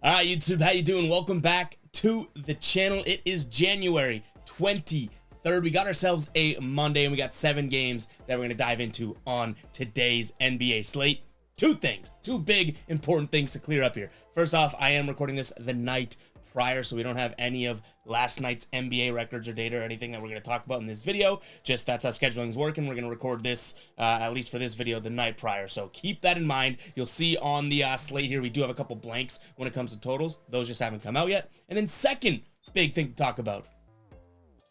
All right, YouTube, how you doing? Welcome back to the channel. It is January 23rd. We got ourselves a Monday, and we got 7 games that we're going to dive into on today's NBA slate. Two big important things to clear up here. First off, I am recording this the night prior, so we don't have any of last night's NBA records or data or anything that we're going to talk about in this video. Just that's how scheduling's working. We're going to record this, at least for this video, the night prior. So keep that in mind. You'll see on the slate here, we do have a couple blanks when it comes to totals. Those just haven't come out yet. And then second big thing to talk about,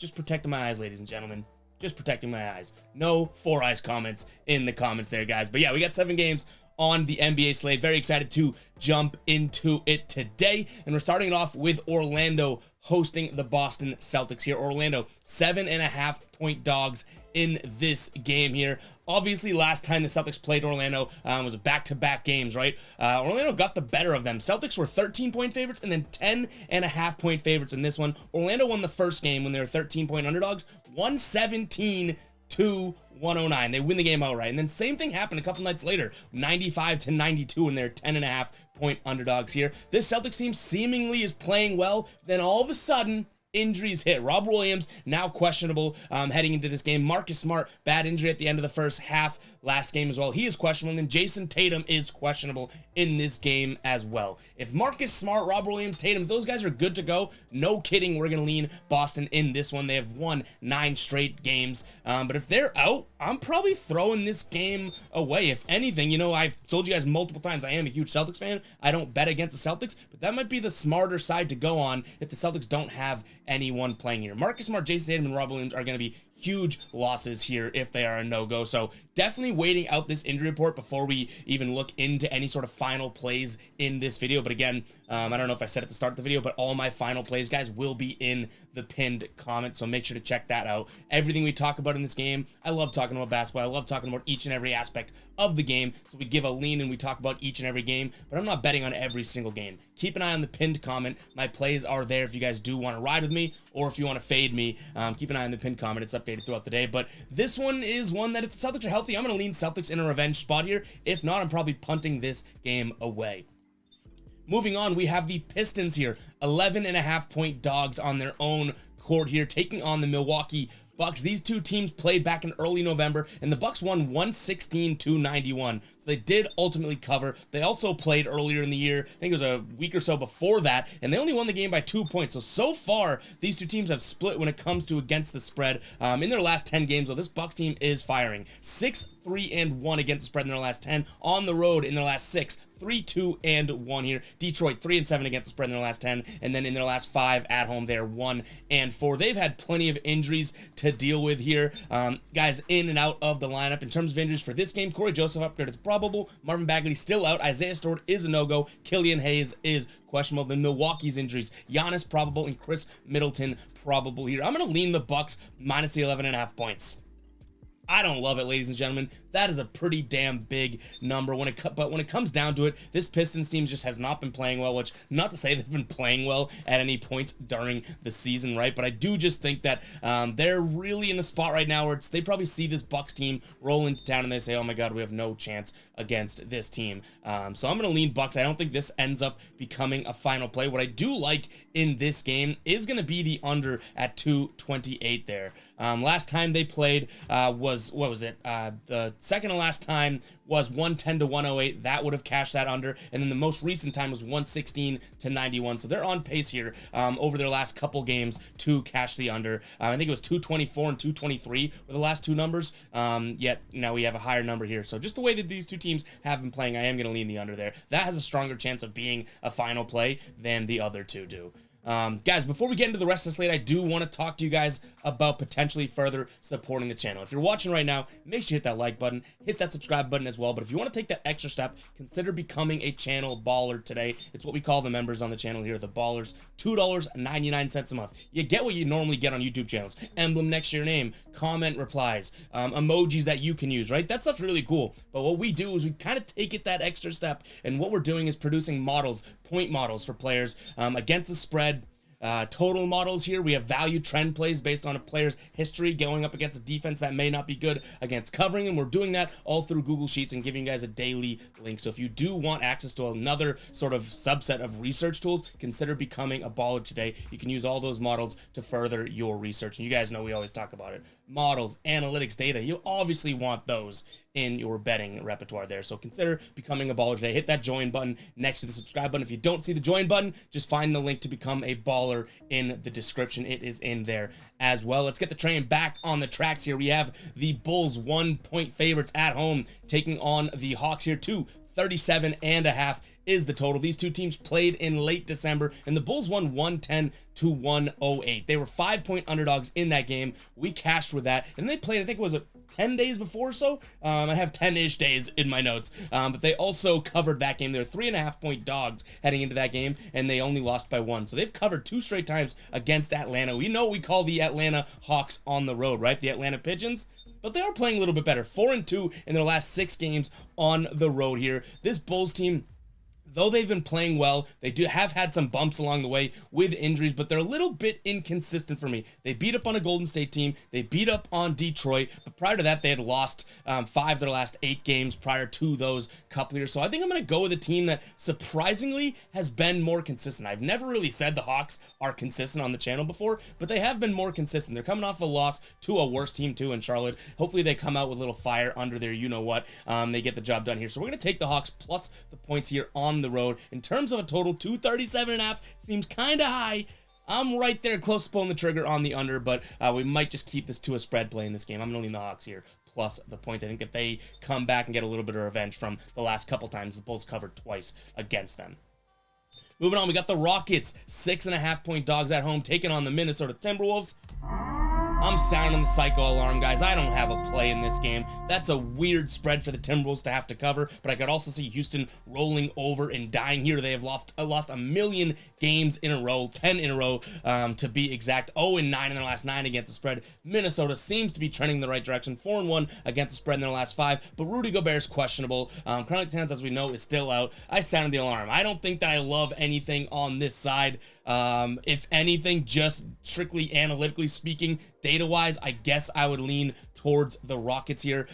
just protecting my eyes, ladies and gentlemen. Just protecting my eyes. No 4 eyes comments in the comments there, guys. But yeah, we got 7 games on the NBA slate. Very excited to jump into it today. And we're starting it off with Orlando hosting the Boston Celtics here. Orlando, 7.5 point dogs in this game here. Obviously, last time the Celtics played Orlando was a back-to-back games, right? Orlando got the better of them. Celtics were 13-point favorites and then 10.5 point favorites in this one. Orlando won the first game when they were 13-point underdogs, 117 to 109. They win the game outright. And then same thing happened a couple nights later, 95 to 92, and they're 10.5 point underdogs here. This Celtics team seemingly is playing well. Then all of a sudden, injuries hit. Rob Williams now questionable heading into this game. Marcus Smart, bad injury at the end of the first half last game as well. He is questionable. And then Jason Tatum is questionable in this game as well. If Marcus Smart, Rob Williams, Tatum, if those guys are good to go, no kidding, we're going to lean Boston in this one. They have won 9 straight games. But if they're out, I'm probably throwing this game away. If anything, you know, I've told you guys multiple times, I am a huge Celtics fan. I don't bet against the Celtics, but that might be the smarter side to go on if the Celtics don't have anyone playing here. Marcus Smart, Jason Tatum, and Rob Williams are going to be huge losses here if they are a no-go. So definitely waiting out this injury report before we even look into any sort of final plays in this video. But again, I don't know if I said at the start of the video, but all my final plays, guys, will be in the pinned comment. So make sure to check that out. Everything we talk about in this game, I love talking about basketball. I love talking about each and every aspect of the game. So we give a lean and we talk about each and every game, but I'm not betting on every single game. Keep an eye on the pinned comment. My plays are there if you guys do want to ride with me or if you want to fade me. Keep an eye on the pinned comment. It's updated throughout the day. But this one is one that if the Celtics are healthy, I'm going to lean Celtics in a revenge spot here. If not, I'm probably punting this game away. Moving on, we have the Pistons here. 11.5 point dogs on their own court here, taking on the Milwaukee Bucks. These two teams played back in early November, and the Bucks won 116 to 91. So they did ultimately cover. They also played earlier in the year. I think it was a week or so before that, and they only won the game by 2 points. So far, these two teams have split when it comes to against the spread. In their last 10 games, though, this Bucks team is firing. 6-3-1 against the spread in their last 10. On the road in their last 6. 3-2-1 here. Detroit 3-7 against the spread in their last 10, and then in their last 5 at home, they're 1-4. They've had plenty of injuries to deal with here. Guys in and out of the lineup. In terms of injuries for this game, Corey Joseph upgraded to probable. Marvin Bagley still out. Isaiah Stewart is a no-go. Killian Hayes is questionable. The Milwaukee's injuries, Giannis probable and Chris Middleton probable here. I'm going to lean the Bucks minus the 11.5 points. I don't love it, ladies and gentlemen. That is a pretty damn big number. But when it comes down to it, this Pistons team just has not been playing well, which not to say they've been playing well at any point during the season, right? But I do just think that they're really in a spot right now where they probably see this Bucks team roll into town and they say, oh my God, we have no chance against this team. So I'm going to lean Bucks. I don't think this ends up becoming a final play. What I do like in this game is going to be the under at 228 there. Last time they played was, what was it? The second to last time was 110 to 108. That would have cashed that under. And then the most recent time was 116 to 91. So they're on pace here over their last couple games to cash the under. I think it was 224 and 223 were the last two numbers. Yet now we have a higher number here. So just the way that these two teams have been playing, I am going to lean the under there. That has a stronger chance of being a final play than the other two do. Guys, before we get into the rest of the slate, I do want to talk to you guys about potentially further supporting the channel. If you're watching right now, make sure you hit that like button, hit that subscribe button as well. But if you want to take that extra step, consider becoming a channel baller today. It's what we call the members on the channel here, the ballers. $2.99 a month. You get what you normally get on YouTube channels. Emblem next to your name, comment replies, emojis that you can use, right? That stuff's really cool. But what we do is we kind of take it that extra step, and what we're doing is producing models, point models for players against the spread, total models here. We have value trend plays based on a player's history going up against a defense that may not be good against covering, and we're doing that all through Google Sheets and giving you guys a daily link. So if you do want access to another sort of subset of research tools, consider becoming a baller today. You can use all those models to further your research, and you guys know we always talk about it. Models, analytics, data, you obviously want those in your betting repertoire there. So consider becoming a baller today. Hit that join button next to the subscribe button. If you don't see the join button, just find the link to become a baller in the description. It is in there as well. Let's get the train back on the tracks here. We have the Bulls 1-point favorites at home taking on the Hawks here. 237.5 is the total. These two teams played in late December, and the Bulls won 110-108. They were 5-point underdogs in that game. We cashed with that, and they played, I think it was 10 days before or so. I have 10-ish days in my notes, but they also covered that game. They were 3.5-point dogs heading into that game, and they only lost by 1. So they've covered 2 straight times against Atlanta. We know what we call the Atlanta Hawks on the road, right? The Atlanta Pigeons. But they are playing a little bit better. 4-2 in their last 6 games on the road here. This Bulls team, though they've been playing well, they do have had some bumps along the way with injuries, but they're a little bit inconsistent for me. They beat up on a Golden State team. They beat up on Detroit, but prior to that, they had lost 5 of their last 8 games prior to those couple years. So I think I'm going to go with a team that surprisingly has been more consistent. I've never really said the Hawks are consistent on the channel before, but they have been more consistent. They're coming off a loss to a worse team too in Charlotte. Hopefully they come out with a little fire under their you-know-what. They get the job done here. So we're going to take the Hawks plus the points here on the road. In terms of a total, 237.5 seems kind of high. I'm right there close to pulling the trigger on the under, but we might just keep this to a spread play in this game. I'm going to lean the Hawks here plus the points. I think that they come back and get a little bit of revenge from the last couple times the Bulls covered twice against them. Moving on, we got the Rockets, 6.5-point dogs at home, taking on the Minnesota Timberwolves. I'm sounding the psycho alarm, guys. I don't have a play in this game. That's a weird spread for the Timberwolves to have to cover, but I could also see Houston rolling over and dying here. They have lost a million games in a row, 10 in a row to be exact. 0-9 in their last 9 against the spread. Minnesota seems to be trending in the right direction, 4-1 against the spread in their last 5, but Rudy Gobert's questionable. Karl-Anthony Towns, as we know, is still out. I sounded the alarm. I don't think that I love anything on this side. If anything, just strictly analytically speaking, data-wise, I guess I would lean towards the Rockets here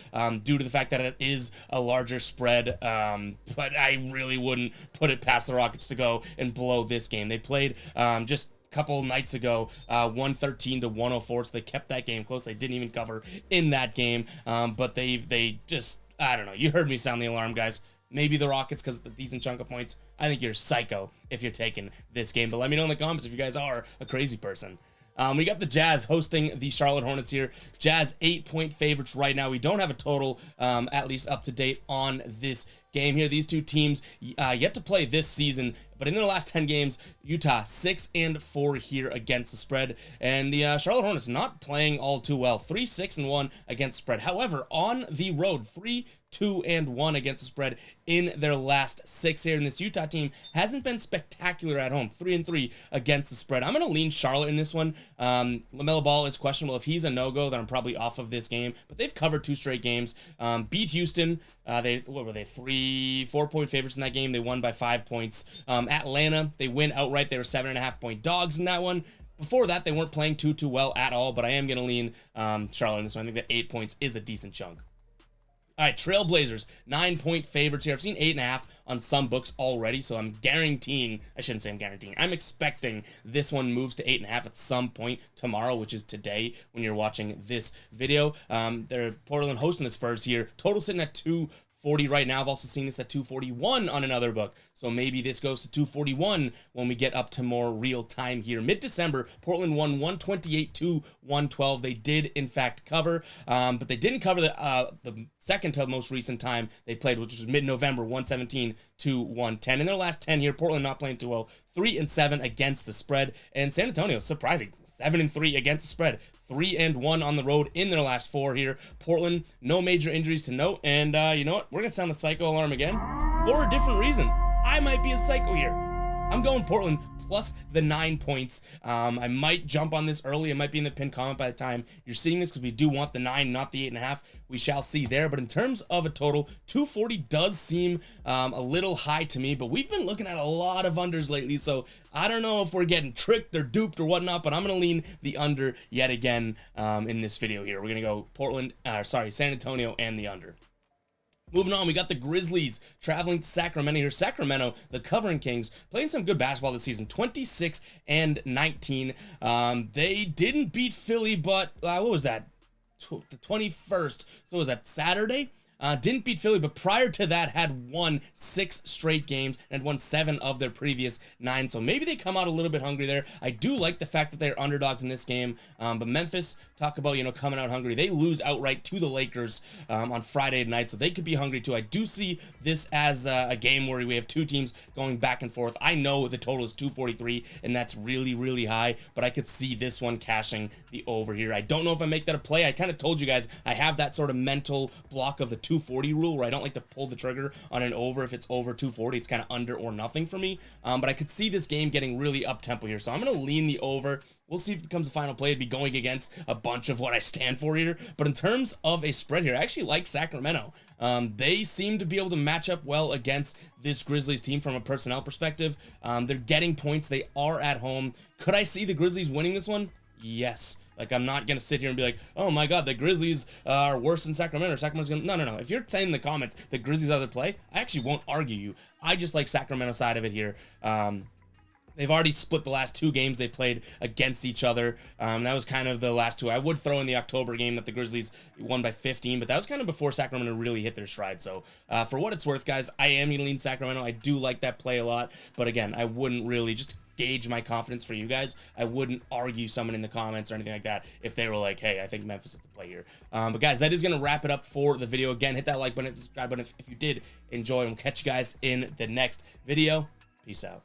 due to the fact that it is a larger spread, but I really wouldn't put it past the Rockets to go and blow this game. They played just a couple nights ago 113-104, so they kept that game close. They didn't even cover in that game, but they just, I don't know. You heard me sound the alarm, guys. Maybe the Rockets because it's a decent chunk of points. I think you're psycho if you're taking this game. But let me know in the comments if you guys are a crazy person. We got the Jazz hosting the Charlotte Hornets here. Jazz 8-point favorites right now. We don't have a total, at least up to date on this game here. These two teams yet to play this season, but in their last 10 games, Utah 6-4 here against the spread, and the Charlotte Hornets not playing all too well. 3-6-1 against the spread. However, on the road, 3-2-1 against the spread in their last 6 here. And this Utah team hasn't been spectacular at home. 3-3 against the spread. I'm going to lean Charlotte in this one. LaMelo Ball is questionable. If he's a no-go, then I'm probably off of this game. But they've covered 2 straight games. Beat Houston. What were they? 4-point favorites in that game. They won by 5 points. Atlanta, they win outright. They were 7.5-point dogs in that one. Before that, they weren't playing too well at all. But I am going to lean Charlotte in this one. I think that 8 points is a decent chunk. All right, Trailblazers, 9-point favorites here. I've seen 8.5 on some books already, so I'm guaranteeing, I shouldn't say I'm guaranteeing, I'm expecting this one moves to 8.5 at some point tomorrow, which is today when you're watching this video. They're Portland hosting the Spurs here. Total sitting at 240 right now. I've also seen this at 241 on another book. So maybe this goes to 241 when we get up to more real time here. Mid-December, Portland won 128-112. They did, in fact, cover, but they didn't cover the second to most recent time they played, which was mid-November, 117-110. In their last 10 here, Portland not playing too well. 3-7 against the spread. And San Antonio, surprising, 7-3 against the spread. 3-1 on the road in their last 4 here. Portland, no major injuries to note. And you know what? We're going to sound the psycho alarm again for a different reason. I might be a psycho here. I'm going Portland plus the 9 points. I might jump on this early. It might be in the pinned comment by the time you're seeing this, because we do want the 9, not the 8.5. We shall see there. But in terms of a total, 240 does seem a little high to me, but we've been looking at a lot of unders lately, so I don't know if we're getting tricked or duped or whatnot, but I'm going to lean the under yet again in this video here. We're going to go San Antonio and the under. Moving on, we got the Grizzlies traveling to Sacramento here. Sacramento, the covering Kings, playing some good basketball this season, 26-19. They didn't beat Philly, but what was that? The 21st. So was that Saturday? Didn't beat Philly, but prior to that had won 6 straight games and won 7 of their previous 9. So maybe they come out a little bit hungry there. I do like the fact that they're underdogs in this game. But Memphis, talk about, coming out hungry. They lose outright to the Lakers on Friday night, so they could be hungry too. I do see this as a game where we have 2 teams going back and forth. I know the total is 243, and that's really, really high, but I could see this one cashing the over here. I don't know if I make that a play. I kind of told you guys I have that sort of mental block of the 240 rule where I don't like to pull the trigger on an over. If it's over 240, it's kind of under or nothing for me. But I could see this game getting really up tempo here, so I'm going to lean the over. We'll see if it becomes a final play. It'd be going against a bunch of what I stand for here. But in terms of a spread here, I actually like Sacramento. They seem to be able to match up well against this Grizzlies team from a personnel perspective. They're getting points. They are at home. Could I see the Grizzlies winning this one? Yes. Like, I'm not going to sit here and be like, oh my God, the Grizzlies are worse than Sacramento. Or Sacramento's going to... No. If you're saying in the comments the Grizzlies are the play, I actually won't argue you. I just like Sacramento side of it here. They've already split the last 2 games they played against each other. That was kind of the last 2. I would throw in the October game that the Grizzlies won by 15, but that was kind of before Sacramento really hit their stride. So for what it's worth, guys, I am going to lean Sacramento. I do like that play a lot. But again, I wouldn't really just gauge my confidence for you guys. I wouldn't argue someone in the comments or anything like that if they were like, hey, I think Memphis is the play here. But guys, that is going to wrap it up for the video. Again, hit that like button, subscribe button if you did enjoy, and we'll catch you guys in the next video. Peace out.